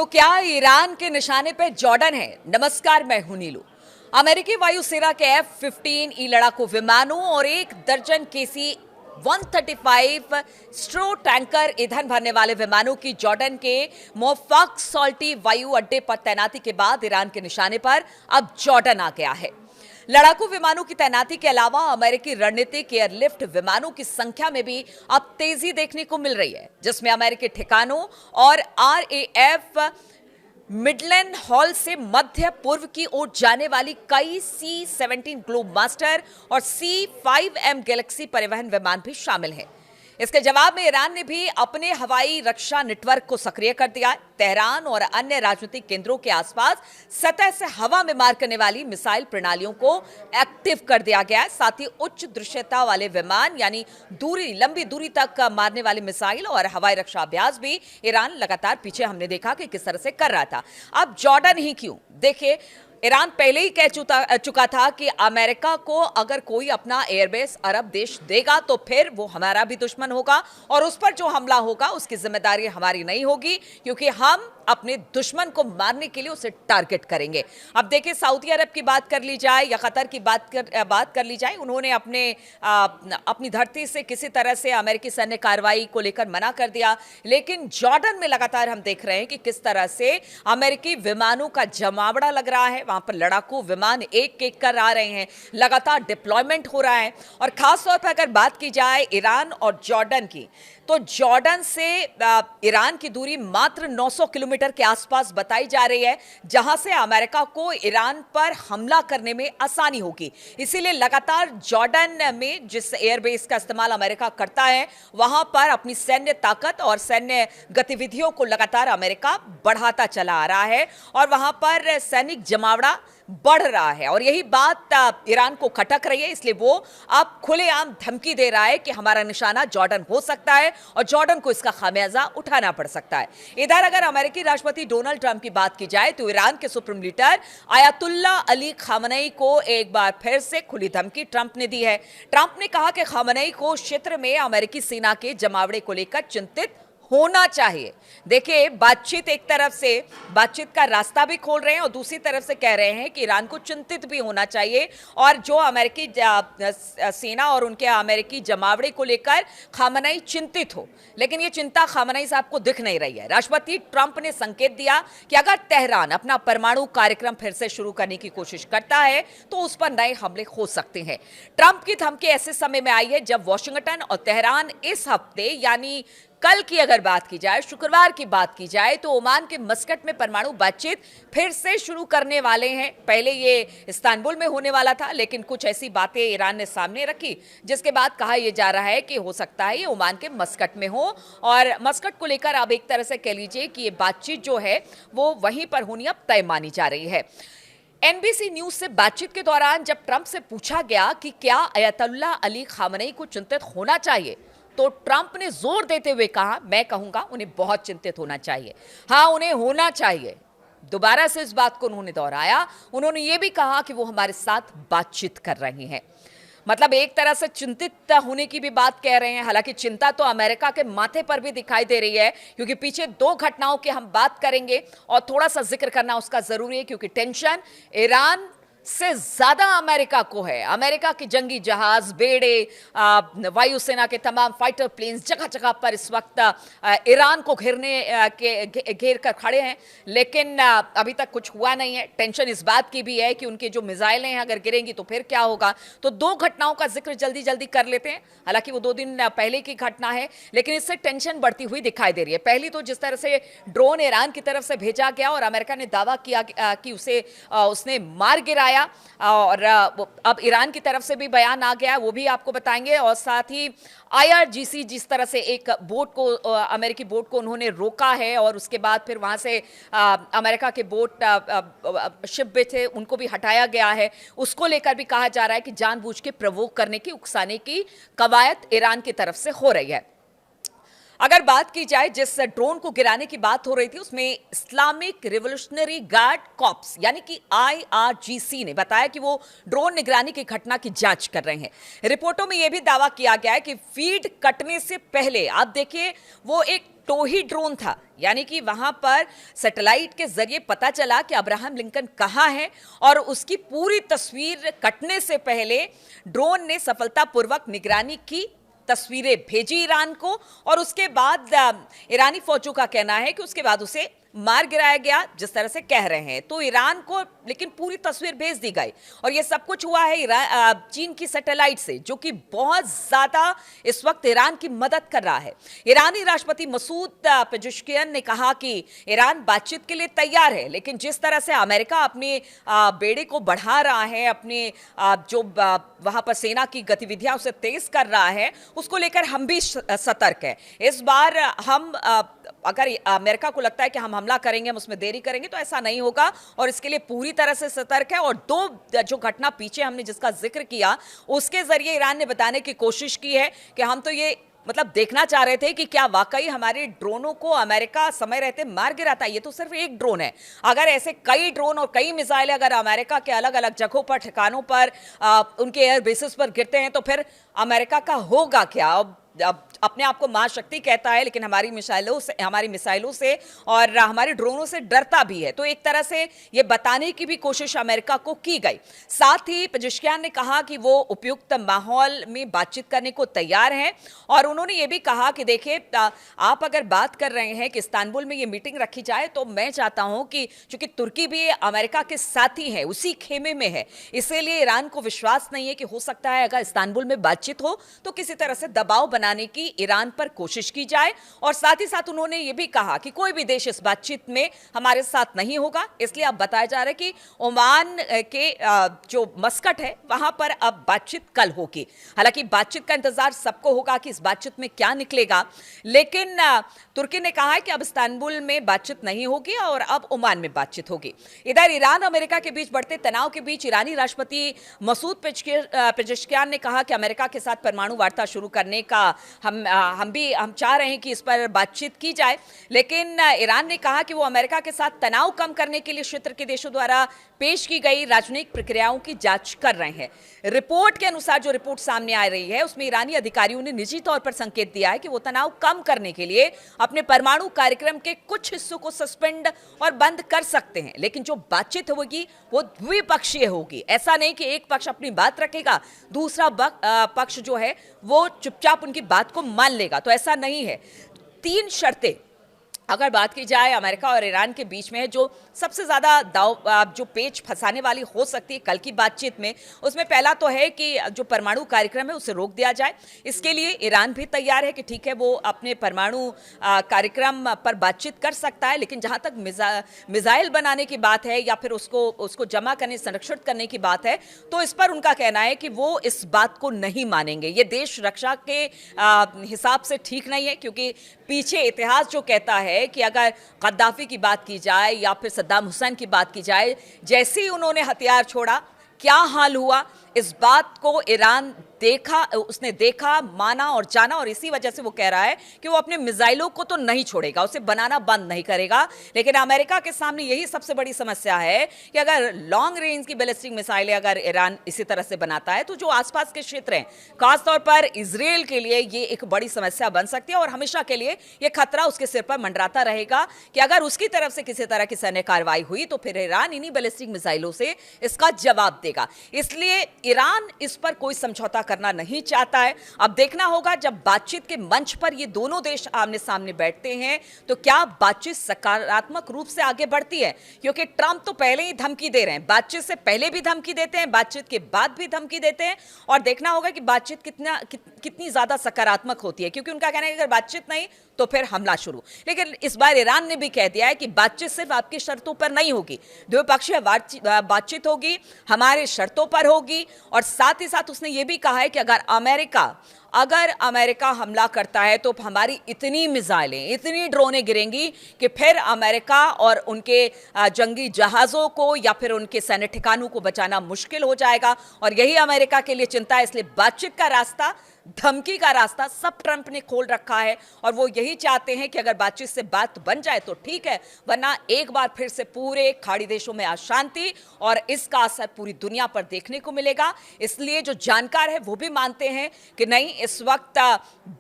तो क्या ईरान के निशाने पे जॉर्डन है? नमस्कार, मैं हूं नीलू। अमेरिकी वायुसेना के F-15E लड़ाकू विमानों और 1 दर्जन KC-135 स्ट्रो टैंकर ईंधन भरने वाले विमानों की जॉर्डन के मोफाक सॉल्टी वायु अड्डे पर तैनाती के बाद ईरान के निशाने पर अब जॉर्डन आ गया है। लड़ाकू विमानों की तैनाती के अलावा अमेरिकी रणनीतिक एयरलिफ्ट विमानों की संख्या में भी अब तेजी देखने को मिल रही है, जिसमें अमेरिकी ठिकानों और RAF मिडलैंड हॉल से मध्य पूर्व की ओर जाने वाली कई C-17 ग्लोबमास्टर और C-5M गैलेक्सी परिवहन विमान भी शामिल हैं। इसके जवाब में ईरान ने भी अपने हवाई रक्षा नेटवर्क को सक्रिय कर दिया। तेहरान और अन्य राजनीतिक केंद्रों के आसपास सतह से हवा में मार करने वाली मिसाइल प्रणालियों को एक्टिव कर दिया गया है। साथ ही उच्च दृश्यता वाले विमान यानी लंबी दूरी तक मारने वाली मिसाइल और हवाई रक्षा अभ्यास भी ईरान लगातार पीछे हमने देखा कि किस तरह से कर रहा था। अब जॉर्डन ही क्यों? देखिए, ईरान पहले ही कह चुका था कि अमेरिका को अगर कोई अपना एयरबेस अरब देश देगा तो फिर वो हमारा भी दुश्मन होगा और उस पर जो हमला होगा उसकी जिम्मेदारी हमारी नहीं होगी, क्योंकि हम अपने दुश्मन को मारने के लिए उसे टारगेट करेंगे। अब देखिए, सऊदी अरब की बात कर ली जाए या कतर की बात कर ली जाए, उन्होंने अपनी धरती से किसी तरह से अमेरिकी सैन्य कार्रवाई को लेकर मना कर दिया। लेकिन जॉर्डन में लगातार हम देख रहे हैं कि किस तरह से अमेरिकी विमानों का जमावड़ा लग रहा है। वहां पर लड़ाकू विमान एक एक कर आ रहे हैं, लगातार डिप्लॉयमेंट हो रहा है। और खासतौर पर अगर बात की जाए ईरान और जॉर्डन की, तो जॉर्डन से ईरान की दूरी मात्र 900 किलोमीटर के आसपास बताई जा रही है, जहां से अमेरिका को ईरान पर हमला करने में आसानी होगी। इसीलिए लगातार जॉर्डन में जिस एयरबेस का इस्तेमाल अमेरिका करता है, वहां पर अपनी सैन्य ताकत और सैन्य गतिविधियों को लगातार अमेरिका बढ़ाता चला आ रहा है और वहां पर सैनिक जमावड़ा बढ़ रहा है। और यही बात ईरान को खटक रही है, इसलिए वो अब खुलेआम धमकी दे रहा है कि हमारा निशाना जॉर्डन हो सकता है और जॉर्डन को इसका खामियाजा उठाना पड़ सकता है। इधर अगर अमेरिकी राष्ट्रपति डोनाल्ड ट्रंप की बात की जाए तो ईरान के supreme leader ayatollah Ali Khamenei को एक बार फिर से खुली धमकी ट्रंप ने दी है। ट्रंप ने कहा कि खामनेई को क्षेत्र में अमेरिकी सेना के जमावड़े को लेकर चिंतित होना चाहिए। देखिए, बातचीत एक तरफ से बातचीत का रास्ता भी खोल रहे हैं और दूसरी तरफ से कह रहे हैं कि ईरान को चिंतित भी होना चाहिए और जो अमेरिकी सेना और उनके अमेरिकी जमावड़े को लेकर खामनेई चिंतित हो। लेकिन ये चिंता खामनेई साहब को दिख नहीं रही है। राष्ट्रपति ट्रंप ने संकेत दिया कि अगर तेहरान अपना परमाणु कार्यक्रम फिर से शुरू करने की कोशिश करता है तो उस पर नए हमले हो सकते हैं। ट्रंप की धमकी ऐसे समय में आई है जब वॉशिंगटन और तेहरान इस हफ्ते यानी कल की अगर बात की जाए, शुक्रवार की बात की जाए, तो ओमान के मस्कट में परमाणु बातचीत फिर से शुरू करने वाले हैं। पहले ये इस्तांबुल में होने वाला था, लेकिन कुछ ऐसी बातें ईरान ने सामने रखी जिसके बाद कहा यह जा रहा है कि हो सकता है ये ओमान के मस्कट में हो। और मस्कट को लेकर अब एक तरह से कह लीजिए कि ये बातचीत जो है वो वहीं पर होनी अब तय मानी जा रही है। NBC न्यूज से बातचीत के दौरान जब ट्रंप से पूछा गया कि क्या अयतुल्ला अली खामनेई को चिंतित होना चाहिए, तो ट्रंप ने जोर देते हुए कहा, मैं कहूंगा उन्हें बहुत चिंतित होना चाहिए। हाँ, उन्हें होना चाहिए। दोबारा से इस बात को उन्होंने दोहराया। उन्होंने ये भी कहा कि वो हमारे साथ बातचीत कर रहे हैं। मतलब एक तरह से चिंतित होने की भी बात कह रहे हैं। हालांकि चिंता तो अमेरिका के माथे पर भी दिखाई दे रही है, क्योंकि पीछे 2 घटनाओं की हम बात करेंगे और थोड़ा सा जिक्र करना उसका जरूरी है, क्योंकि टेंशन ईरान से ज्यादा अमेरिका को है। अमेरिका के जंगी जहाज, बेड़े, वायुसेना के तमाम फाइटर प्लेन्स जगह जगह पर इस वक्त ईरान को घेर कर खड़े हैं, लेकिन अभी तक कुछ हुआ नहीं है। टेंशन इस बात की भी है कि उनके जो मिसाइलें हैं अगर गिरेंगी तो फिर क्या होगा। तो 2 घटनाओं का जिक्र जल्दी जल्दी कर लेते हैं। हालांकि वो 2 दिन पहले की घटना है, लेकिन इससे टेंशन बढ़ती हुई दिखाई दे रही है। पहली तो जिस तरह से ड्रोन ईरान की तरफ से भेजा गया और अमेरिका ने दावा किया कि उसने मार गिराया, और अब ईरान की तरफ से भी बयान आ गया, वो भी आपको बताएंगे। और साथ ही IRGC जिस तरह से एक बोट को, अमेरिकी बोट को उन्होंने रोका है और उसके बाद फिर वहां से अमेरिका के बोट शिप भी थे उनको भी हटाया गया है, उसको लेकर भी कहा जा रहा है कि जानबूझ के प्रवोक करने की, उकसाने की कवायद ईरान की तरफ से हो रही है। अगर बात की जाए जिस ड्रोन को गिराने की बात हो रही थी उसमें इस्लामिक रिवोल्यूशनरी गार्ड कॉर्प्स यानी कि आईआरजीसी ने बताया कि वो ड्रोन निगरानी की घटना की जांच कर रहे हैं। रिपोर्टों में यह भी दावा किया गया है कि फीड कटने से पहले आप देखिए वो एक टोही ड्रोन था, यानी कि वहां पर सैटेलाइट के जरिए पता चला कि अब्राहम लिंकन कहां है और उसकी पूरी तस्वीर कटने से पहले ड्रोन ने सफलतापूर्वक निगरानी की, तस्वीरें भेजी ईरान को और उसके बाद ईरानी फौजों का कहना है कि उसके बाद उसे मार गिराया गया जिस तरह से कह रहे हैं। तो ईरान को लेकिन पूरी तस्वीर भेज दी गई और यह सब कुछ हुआ है चीन की सैटेलाइट से, जो कि बहुत ज्यादा इस वक्त ईरान की मदद कर रहा है। ईरानी राष्ट्रपति मसूद पेजेश्कियान ने कहा कि ईरान बातचीत के लिए तैयार है, लेकिन जिस तरह से अमेरिका अपने बेड़े को बढ़ा रहा है, अपने जो वहां पर सेना की गतिविधियां उसे तेज कर रहा है, उसको लेकर हम भी सतर्क है। इस बार हम अगर अमेरिका को लगता है कि हम हमला करेंगे, हम उसमें देरी करेंगे, तो ऐसा नहीं होगा और इसके लिए पूरी तरह से सतर्क है। और दो जो घटना पीछे हमने जिसका जिक्र किया उसके जरिए ईरान ने बताने की कोशिश की है कि हम तो ये मतलब देखना चाह रहे थे कि क्या वाकई हमारे ड्रोनों को अमेरिका समय रहते मार गिराता है। ये तो सिर्फ एक ड्रोन है, अगर ऐसे कई ड्रोन और कई मिसाइलें अगर अमेरिका के अलग अलग जगहों पर, ठिकानों पर, उनके एयर बेसिस पर गिरते हैं तो फिर अमेरिका का होगा क्या। अब अपने आप को महाशक्ति कहता है, लेकिन हमारी मिसाइलों से और हमारे ड्रोनों से डरता भी है। तो एक तरह से ये बताने की भी कोशिश अमेरिका को की गई। साथ ही पेजेश्कियान ने कहा कि वो उपयुक्त माहौल में बातचीत करने को तैयार हैं और उन्होंने ये भी कहा कि देखिए, आप अगर बात कर रहे हैं कि इस्तांबुल में ये मीटिंग रखी जाए, तो मैं चाहता हूं कि चूंकि तुर्की भी अमेरिका के साथी है, उसी खेमे में है, इसीलिए ईरान को विश्वास नहीं है कि हो सकता है अगर इस्तांबुल में बातचीत हो तो किसी तरह से दबाव बनाने की ईरान पर कोशिश की जाए। और साथ ही साथ उन्होंने ये भी कहा कि कोई भी देश इस बातचीत में हमारे साथ नहीं होगा, इसलिए अब बताया जा रहा है कि ओमान के जो मस्कट है वहां पर अब बातचीत कल होगी। हालांकि बातचीत का इंतजार सबको होगा कि इस बातचीत में क्या निकलेगा, लेकिन तुर्की ने कहा है कि अब इस्तांबुल में बातचीत नहीं होगी और अब ओमान में बातचीत होगी। इधर ईरान अमेरिका के बीच बढ़ते तनाव के बीच ईरानी राष्ट्रपति मसूद पेजेश्कियान ने कहा कि अमेरिका के साथ परमाणु वार्ता शुरू करने का हम चाह रहे हैं कि इस पर बातचीत की जाए, लेकिन ईरान ने कहा कि वो अमेरिका के साथ तनाव कम करने के लिए क्षेत्र के देशों द्वारा पेश की गई राजनयिक प्रक्रियाओं की जांच कर रहे हैं। रिपोर्ट के अनुसार जो रिपोर्ट सामने आ रही है उसमें ईरानी अधिकारियों ने निजी तौर पर संकेत दिया है कि वो तनाव कम करने के लिए अपने परमाणु कार्यक्रम के कुछ हिस्सों को सस्पेंड और बंद कर सकते हैं, लेकिन जो बातचीत होगी वो द्विपक्षीय होगी। ऐसा नहीं कि एक पक्ष अपनी बात रखेगा, दूसरा पक्ष जो है वो चुपचाप उनकी बात को मान लेगा, तो ऐसा नहीं है। 3 शर्तें अगर बात की जाए अमेरिका और ईरान के बीच में, जो सबसे ज़्यादा जो पेच फंसाने वाली हो सकती है कल की बातचीत में, उसमें पहला तो है कि जो परमाणु कार्यक्रम है उसे रोक दिया जाए। इसके लिए ईरान भी तैयार है कि ठीक है वो अपने परमाणु कार्यक्रम पर बातचीत कर सकता है, लेकिन जहाँ तक मिसाइल बनाने की बात है या फिर उसको जमा करने, संरक्षित करने की बात है, तो इस पर उनका कहना है कि वो इस बात को नहीं मानेंगे। ये देश रक्षा के हिसाब से ठीक नहीं है, क्योंकि पीछे इतिहास जो कहता है कि अगर गद्दाफी की बात की जाए या फिर सद्दाम हुसैन की बात की जाए, जैसे ही उन्होंने हथियार छोड़ा क्या हाल हुआ, इस बात को ईरान उसने देखा, माना और जाना, और इसी वजह से वो कह रहा है कि वो अपने मिसाइलों को तो नहीं छोड़ेगा, उसे बनाना बंद नहीं करेगा। लेकिन अमेरिका के सामने यही सबसे बड़ी समस्या है कि अगर लॉन्ग रेंज की बैलिस्टिक मिसाइलें अगर ईरान इसी तरह से बनाता है तो जो आसपास के क्षेत्र हैं, खासतौर पर इजराइल के लिए ये एक बड़ी समस्या बन सकती है और हमेशा के लिए ये खतरा उसके सिर पर मंडराता रहेगा कि अगर उसकी तरफ से किसी तरह की सैन्य कार्रवाई हुई तो फिर ईरान इन्हीं बैलिस्टिक मिसाइलों से इसका जवाब देगा। इसलिए ईरान इस पर कोई समझौता करना नहीं चाहता है। अब देखना होगा जब बातचीत के मंच पर ये दोनों देश आमने सामने बैठते हैं तो क्या बातचीत सकारात्मक रूप से आगे बढ़ती है, क्योंकि ट्रंप तो पहले ही धमकी दे रहे हैं, बातचीत से पहले भी धमकी देते हैं, बातचीत के बाद भी धमकी देते हैं, और देखना होगा कि बातचीत कितनी ज्यादा सकारात्मक होती है, क्योंकि उनका कहना है कि अगर बातचीत नहीं तो फिर हमला शुरू। लेकिन इस बार ईरान ने भी कह दिया है कि बातचीत सिर्फ आपकी शर्तों पर नहीं होगी, द्विपक्षीय बातचीत होगी, हमारे शर्तों पर होगी। और साथ ही साथ उसने ये भी कहा है कि अगर अमेरिका अगर अमेरिका हमला करता है तो हमारी इतनी मिसाइलें, इतनी ड्रोनें गिरेंगी कि फिर अमेरिका और उनके जंगी जहाज़ों को या फिर उनके सैन्य ठिकानों को बचाना मुश्किल हो जाएगा। और यही अमेरिका के लिए चिंता है। इसलिए बातचीत का रास्ता, धमकी का रास्ता सब ट्रंप ने खोल रखा है और वो यही चाहते हैं कि अगर बातचीत से बात बन जाए तो ठीक है, वरना एक बार फिर से पूरे खाड़ी देशों में अशांति और इसका असर पूरी दुनिया पर देखने को मिलेगा। इसलिए जो जानकार है वो भी मानते हैं कि नहीं, इस वक्त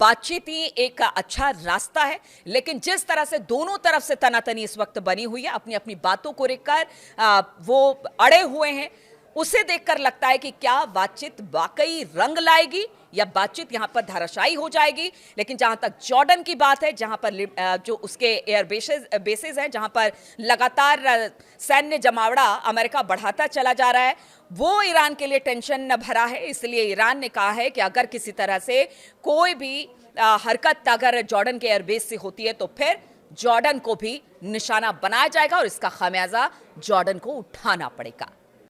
बातचीत ही एक अच्छा रास्ता है। लेकिन जिस तरह से दोनों तरफ से तनातनी इस वक्त बनी हुई है, अपनी अपनी बातों को लेकर वो अड़े हुए हैं, उसे देखकर लगता है कि क्या बातचीत वाकई रंग लाएगी या बातचीत यहां पर धराशायी हो जाएगी। लेकिन जहां तक जॉर्डन की बात है, जहां पर जो उसके एयर बेसेस हैं, जहां पर लगातार सैन्य जमावड़ा अमेरिका बढ़ाता चला जा रहा है, वो ईरान के लिए टेंशन न भरा है। इसलिए ईरान ने कहा है कि अगर किसी तरह से कोई भी हरकत अगर जॉर्डन के एयरबेस से होती है तो फिर जॉर्डन को भी निशाना बनाया जाएगा और इसका खामियाजा जॉर्डन को उठाना पड़ेगा।